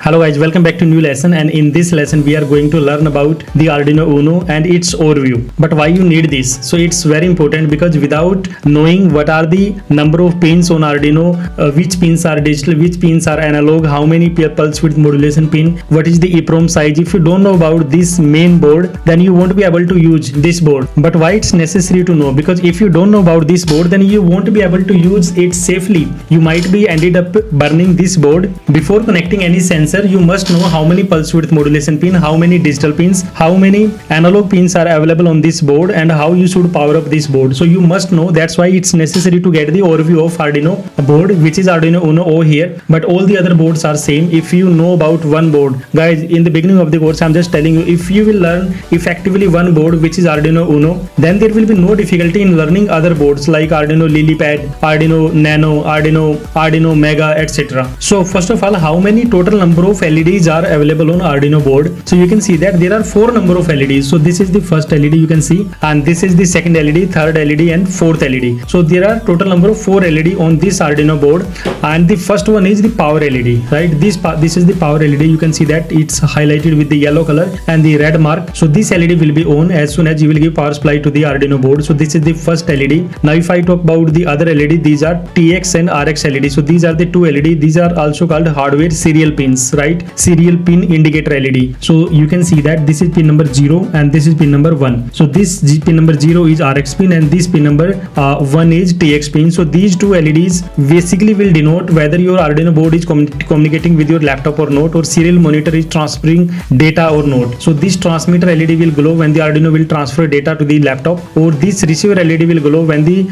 Hello guys, welcome back to new lesson, and in this lesson we are going to learn about the Arduino Uno and its overview. But why you need this? So it's very important because without knowing what are the number of pins on Arduino, which pins are digital, which pins are analog, how many pulse width modulation pin, what is the EEPROM size, if you don't know about this main board, then you won't be able to use this board. But why it's necessary to know? Because if you don't know about this board, then you won't be able to use it safely. You might be ended up burning this board. Before connecting any sensor, you must know how many pulse width modulation pin, how many digital pins, how many analog pins are available on this board, and how you should power up this board. So you must know. That's why it's necessary to get the overview of Arduino board, which is Arduino Uno over here. But all the other boards are same. If you know about one board, guys, in the beginning of the course I'm just telling you, if you will learn effectively one board, which is Arduino Uno, then there will be no difficulty in learning other boards like Arduino Lilypad, Arduino Nano, Arduino Mega, etc. So first of all, how many total number of LEDs are available on Arduino board? So you can see that there are 4 number of LEDs. So this is the first LED you can see, and this is the second LED, third LED, and fourth LED. So there are total number of 4 LED on this Arduino board, and the first one is the power LED, right? This is the power LED. You can see that it's highlighted with the yellow color and the red mark. So this LED will be on as soon as you will give power supply to the Arduino board. So this is the first LED. Now if I talk about the other LED, these are TX and RX LED. So these are the 2 LED. These are also called hardware serial pins, right? Serial pin indicator LED. So you can see that this is pin number 0 and this is pin number 1. So this pin number 0 is RX pin and this pin number 1 is TX pin. So these 2 LEDs basically will denote whether your Arduino board is communicating with your laptop or not, or serial monitor is transferring data or not. So this transmitter LED will glow when the Arduino will transfer data to the laptop, or this receiver LED will glow when the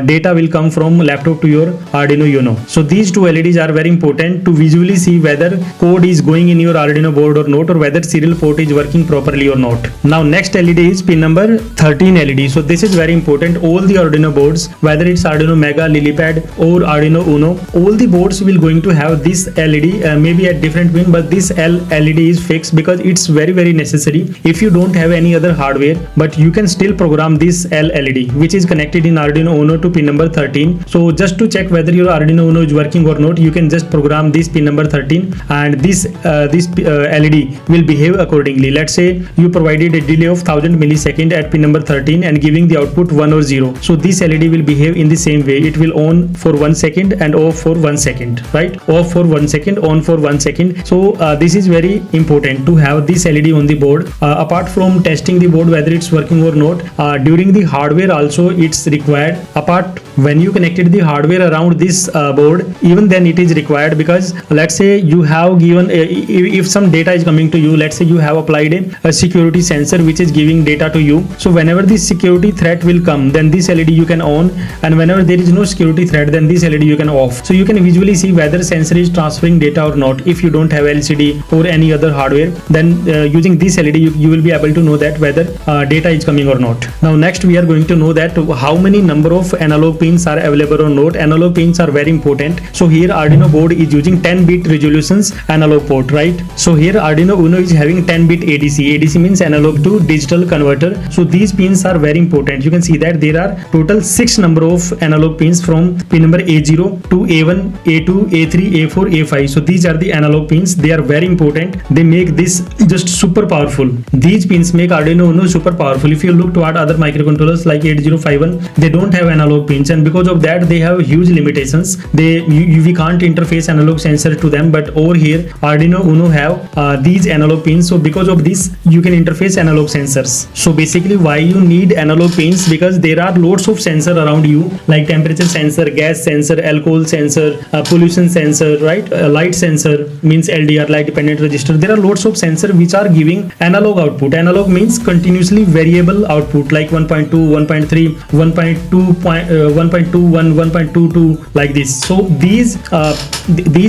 data will come from laptop to your Arduino Uno. So these 2 LEDs are very important to visually see whether code is going in your Arduino board or not, or whether serial port is working properly or not. Now next LED is pin number 13 LED. So this is very important. All the Arduino boards, whether it's Arduino Mega, Lilypad or Arduino Uno, all the boards will going to have this LED, maybe at different pin, but this LED is fixed because it's very necessary. If you don't have any other hardware, but you can still program this LED which is connected in Arduino Uno to pin number 13. So just to check whether your Arduino Uno is working or not, you can just program this pin number 13, and this LED will behave accordingly. Let's say you provided a delay of 1000 millisecond at pin number 13 and giving the output 1 or 0. So this LED will behave in the same way. It will on for 1 second and off for 1 second, right? Off for 1 second, on for 1 second. So this is very important to have this LED on the board. Apart from testing the board whether it's working or not, during the hardware also it's required. Apart when you connected the hardware around this board, even then it is required, because let's say you have given if some data is coming to you, let's say you have applied a security sensor which is giving data to you. So whenever this security threat will come, then this LED you can on, and whenever there is no security threat, then this LED you can off. So you can visually see whether sensor is transferring data or not. If you don't have LCD or any other hardware, then using this LED you will be able to know that whether data is coming or not. Now next we are going to know that how many number of analog pins are available or not. Analog pins are very important. So here Arduino board is using 10-bit resolutions analog port, right? So here Arduino Uno is having 10-bit ADC. ADC means analog to digital converter. So these pins are very important. You can see that there are total 6 number of analog pins from pin number A0 to A1, A2, A3, A4, A5. So these are the analog pins. They are very important. They make this just super powerful. These pins make Arduino Uno super powerful. If you look toward other microcontrollers like 8051, they don't have analog pins, and because of that they have huge limitations. We can't interface analog sensor to them, but over here Arduino Uno have these analog pins. So because of this you can interface analog sensors. So basically why you need analog pins? Because there are lots of sensor around you, like temperature sensor, gas sensor, alcohol sensor, pollution sensor, right? Light sensor means LDR, light dependent resistor. There are lots of sensor which are giving analog output. Analog means continuously variable output, like 1.2, 1.3, 1.21, 1.22, like this. So these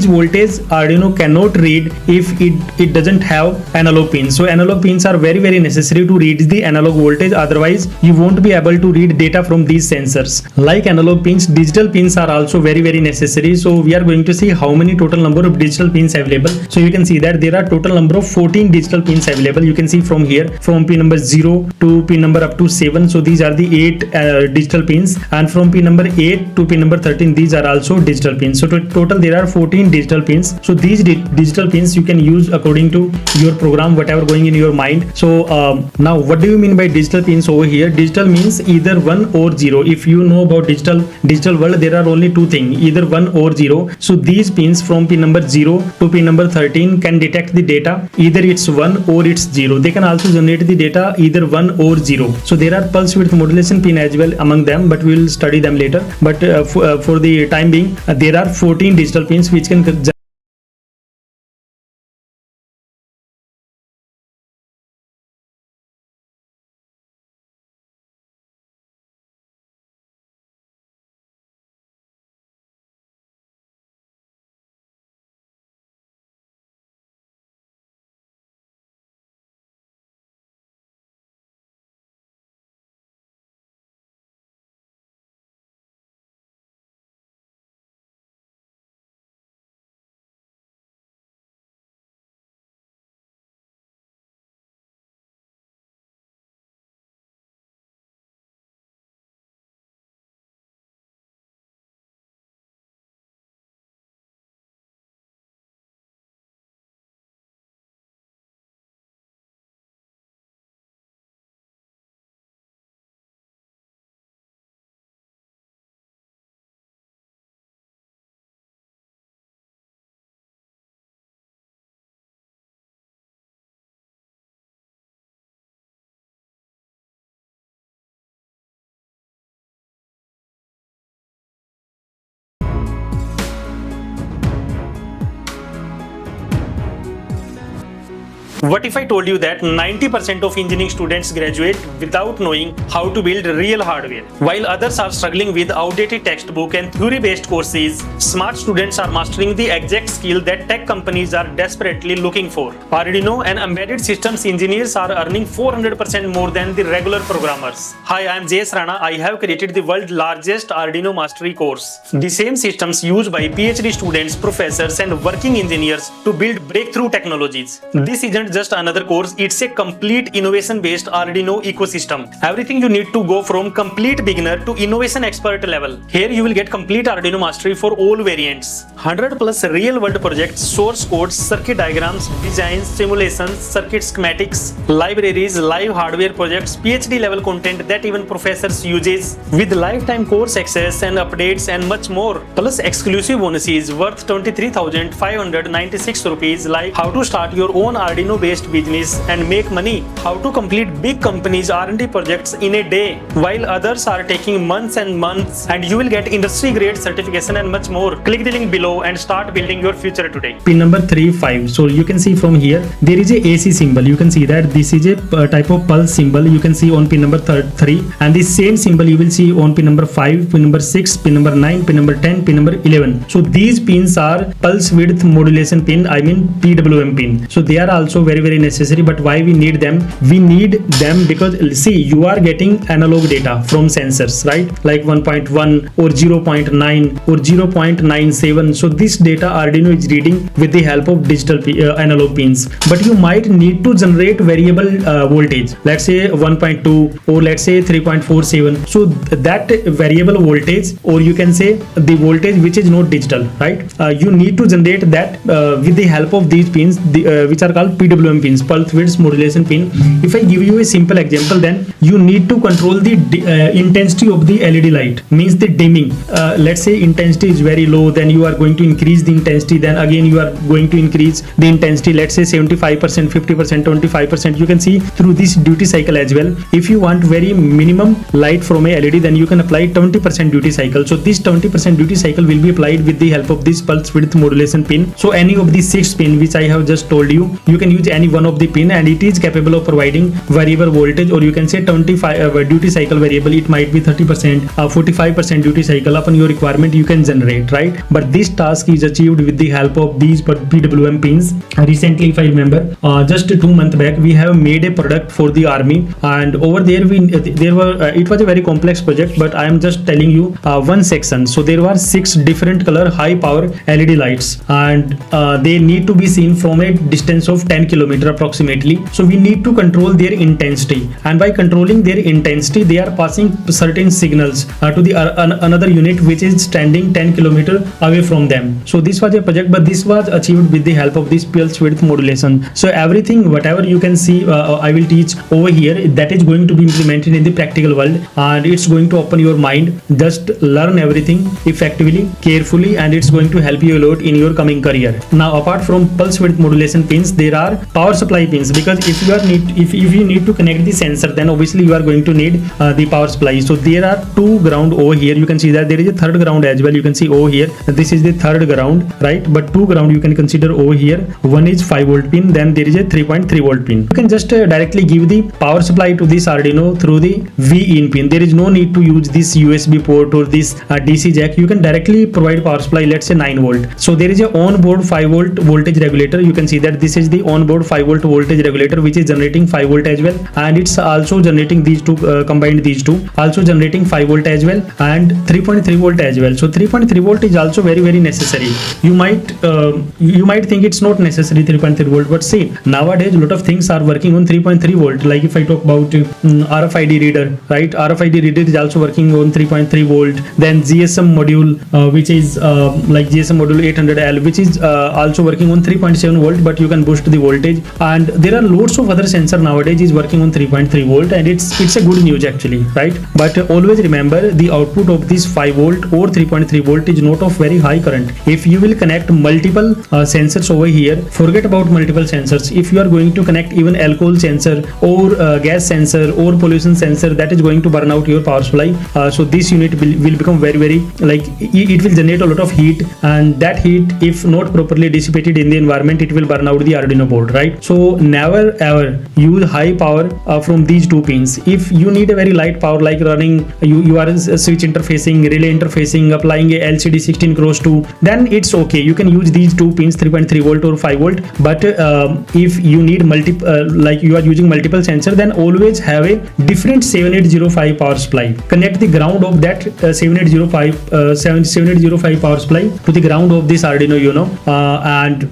voltage Arduino cannot cannot read if it doesn't have analog pins. So analog pins are very necessary to read the analog voltage, otherwise you won't be able to read data from these sensors. Like analog pins, digital pins are also very necessary. So we are going to see how many total number of digital pins available. So you can see that there are total number of 14 digital pins available. You can see from here, from pin number 0 to pin number up to 7. So these are the 8 digital pins, and from pin number 8 to pin number 13, these are also digital pins. So total there are 14 digital pins. So these digital pins you can use according to your program, whatever going in your mind. So now what do you mean by digital pins over here? Digital means either 1 or 0. If you know about digital world, there are only two things, either 1 or 0. So these pins from pin number 0 to pin number 13 can detect the data, either it's 1 or it's 0. They can also generate the data either 1 or 0. So there are pulse width modulation pin as well among them, but we will study them later. But for the time being, there are 14 digital pins which can What if I told you that 90% of engineering students graduate without knowing how to build real hardware? While others are struggling with outdated textbook and theory-based courses, smart students are mastering the exact skill that tech companies are desperately looking for. Arduino and embedded systems engineers are earning 400% more than the regular programmers. Hi, I am JS Rana. I have created the world's largest Arduino Mastery course. The same systems used by PhD students, professors and working engineers to build breakthrough technologies. This isn't just another course, it's a complete innovation-based Arduino ecosystem. Everything you need to go from complete beginner to innovation expert level. Here you will get complete Arduino Mastery for all variants. 100 plus real-world projects, source codes, circuit diagrams, designs, simulations, circuit schematics, libraries, live hardware projects, PhD level content that even professors uses, with lifetime course access and updates and much more. Plus exclusive bonuses worth 23,596 rupees, like how to start your own Arduino based business and make money, how to complete big companies R&D projects in a day, while others are taking months and months, and you will get industry grade certification and much more. Click the link below and start building your future today. Pin number 3-5. So you can see from here there is a AC symbol. You can see that this is a type of pulse symbol. You can see on pin number 3, and the same symbol you will see on pin number 5, pin number 6, pin number 9, pin number 10, pin number 11. So these pins are pulse width modulation pin, I mean PWM pin. So they are also very necessary. But why we need them? We need them because see, you are getting analog data from sensors, right? Like 1.1 or 0.9 or 0.97. So this data Arduino is reading with the help of digital analog pins. But you might need to generate variable voltage, let's say 1.2 or let's say 3.47. So that variable voltage, or you can say the voltage which is not digital, right? You need to generate that with the help of these pins, which are called PWM pins, pulse width modulation pin. If I give you a simple example, then you need to control the intensity of the LED light, means the dimming. Let's say intensity is very low, then you are going to increase the intensity, then again you are going to increase the intensity, let's say 75%, 50%, 25%. You can see through this duty cycle as well. If you want very minimum light from a LED, then you can apply 20% duty cycle. So this 20% duty cycle will be applied with the help of this pulse width modulation pin. So any of these 6 pin which I have just told you, you can use use any one of the pin, and it is capable of providing variable voltage, or you can say 25 duty cycle variable. It might be 30%, 45% duty cycle. Upon your requirement you can generate, right? But this task is achieved with the help of these PWM pins. Recently, if I remember, just 2 months back, we have made a product for the army, and over there it was a very complex project, but I am just telling you one section. So there were 6 different color high power LED lights, and they need to be seen from a distance of 10 km approximately. So we need to control their intensity, and by controlling their intensity they are passing certain signals to the another unit which is standing 10 km away from them. So this was a project, but this was achieved with the help of this pulse width modulation. So everything whatever you can see I will teach over here, that is going to be implemented in the practical world, and it's going to open your mind. Just learn everything effectively, carefully, and it's going to help you a lot in your coming career. Now apart from pulse width modulation pins, there are power supply pins, because if you need to connect the sensor, then obviously you are going to need the power supply. So there are 2 ground over here. You can see that there is a third ground as well. You can see over here, this is the third ground, right? But 2 ground you can consider over here. One is 5 volt pin, then there is a 3.3 volt pin. You can just directly give the power supply to this Arduino through the V-in pin. There is no need to use this USB port or this DC jack. You can directly provide power supply, let's say 9 volt. So there is a on-board 5 volt voltage regulator. You can see that this is the on-board 5 volt voltage regulator, which is generating 5 volt as well, and it's also generating these two, combined these two, also generating 5 volt as well and 3.3 volt as well. So 3.3 volt is also very necessary. You might think it's not necessary 3.3 volt, but see, nowadays a lot of things are working on 3.3 volt. Like if I talk about RFID reader, right? RFID reader is also working on 3.3 volt. Then GSM module, which is like GSM module 800L, which is also working on 3.7 volt, but you can boost the voltage. And there are lots of other sensor nowadays is working on 3.3 volt, and it's a good news actually, right? But always remember, the output of this 5 volt or 3.3 volt is not of very high current. If you will connect multiple sensors over here, forget about multiple sensors. If you are going to connect even alcohol sensor or gas sensor or pollution sensor, that is going to burn out your power supply. So this unit will become very like it will generate a lot of heat, and that heat, if not properly dissipated in the environment, it will burn out the Arduino board, right? So never ever use high power from these 2 pins. If you need a very light power, like running you are switch interfacing, relay interfacing, applying a LCD 16 cross 2, then it's okay. You can use these 2 pins, 3.3 volt or 5 volt. But if you need like you are using multiple sensor, then always have a different 7805 power supply. Connect the ground of that 7805 power supply to the ground of this Arduino Uno, and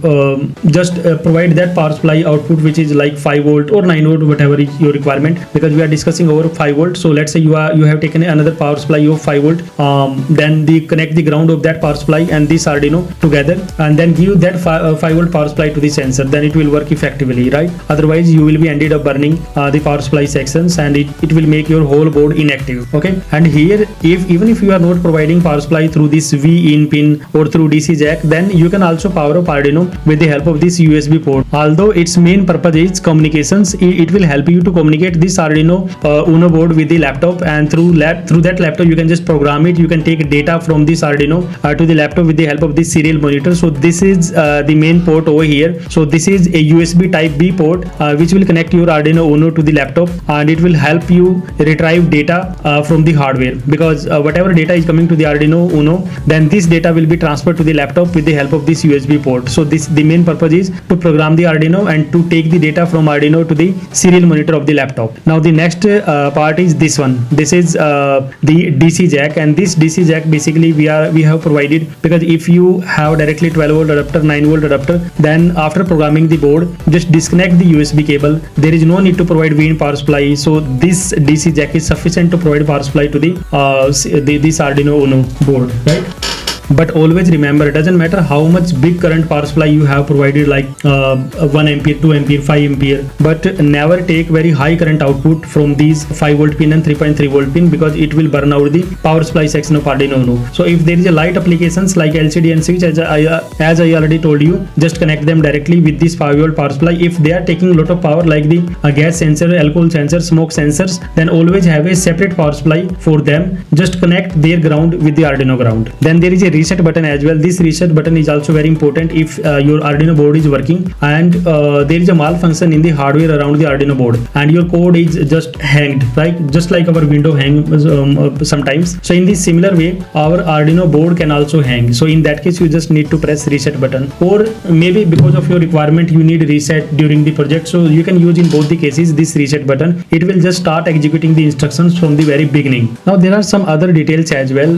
just provide that power supply output, which is like 5 volt or 9 volt, whatever is your requirement, because we are discussing over 5 volt. So let's say you have taken another power supply of 5 volt, then connect the ground of that power supply and this Arduino together, and then give that 5 volt power supply to the sensor. Then it will work effectively, right? Otherwise you will be ended up burning the power supply sections, and it will make your whole board inactive. Okay, and here even if you are not providing power supply through this V-in pin or through DC jack, then you can also power up Arduino with the help of this USB port. Although its main purpose is communications, it will help you to communicate this Arduino Uno board with the laptop, and through that laptop you can just program it. You can take data from this Arduino to the laptop with the help of this serial monitor. So this is the main port over here. So this is a USB type B port which will connect your Arduino Uno to the laptop, and it will help you retrieve data from the hardware, because whatever data is coming to the Arduino Uno, then this data will be transferred to the laptop with the help of this USB port. So the main purpose is to program the Arduino and to take the data from Arduino to the serial monitor of the laptop. Now the next part is this one. This is the DC jack, and this DC jack basically we have provided, because if you have directly 12 volt adapter, 9 volt adapter, then after programming the board, just disconnect the USB cable. There is no need to provide V-in power supply. So this DC jack is sufficient to provide power supply to this Arduino Uno board, right? But always remember, it doesn't matter how much big current power supply you have provided, like 1 ampere, 2 ampere, 5 ampere, but never take very high current output from these 5 volt pin and 3.3 volt pin, because it will burn out the power supply section of Arduino Uno. So if there is a light applications like LCD and switch, as I already told you, just connect them directly with this 5 volt power supply. If they are taking a lot of power, like the gas sensor, alcohol sensor, smoke sensors, then always have a separate power supply for them. Just connect their ground with the Arduino ground. Then there is a reset button as well. This reset button is also very important if your Arduino board is working and there is a malfunction in the hardware around the Arduino board and your code is just hanged, right? Just like our window hang sometimes. So in this similar way, our Arduino board can also hang. So in that case, you just need to press reset button, or maybe because of your requirement you need reset during the project. So you can use in both the cases this reset button. It will just start executing the instructions from the very beginning. Now there are some other details as well,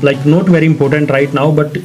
like not very important right now, but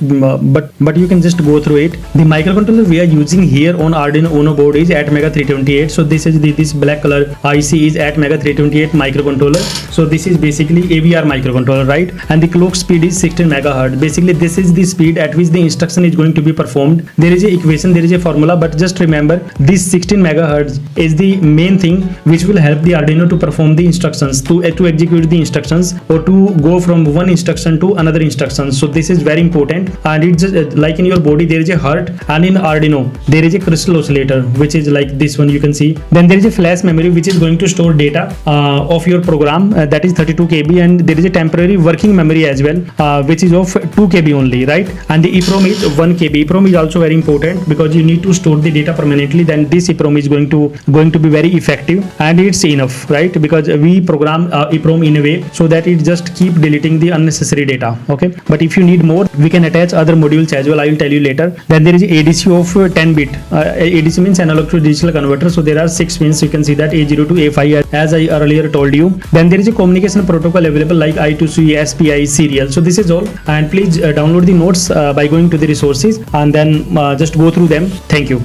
you can just go through it. The microcontroller we are using here on Arduino Uno board is ATmega 328. So this is this black color IC is ATmega 328 microcontroller. So this is basically AVR microcontroller, right? And the clock speed is 16 megahertz. Basically this is the speed at which the instruction is going to be performed. There is a equation, there is a formula, but just remember this 16 megahertz is the main thing which will help the Arduino to perform the instructions, to execute the instructions, or to go from one instruction to another instruction. So this is very important. And it's just like in your body there is a heart, and in Arduino there is a crystal oscillator which is like this one, you can see. Then there is a flash memory which is going to store data of your program, that is 32 KB, and there is a temporary working memory as well, which is of 2 KB only, right? And the EEPROM is 1 KB. EEPROM is also very important because you need to store the data permanently. Then this EEPROM is going to be very effective, and it's enough, right? Because we program EEPROM in a way so that it just keep deleting the unnecessary data. Okay, but if you need more, we can attach other modules as well. I will tell you later. Then there is ADC of 10 bit. ADC means analog to digital converter. So there are 6 pins. You can see that A0 to A5 as I earlier told you. Then there is a communication protocol available like I2C, SPI, serial. So this is all, and please download the notes by going to the resources and then just go through them. Thank you.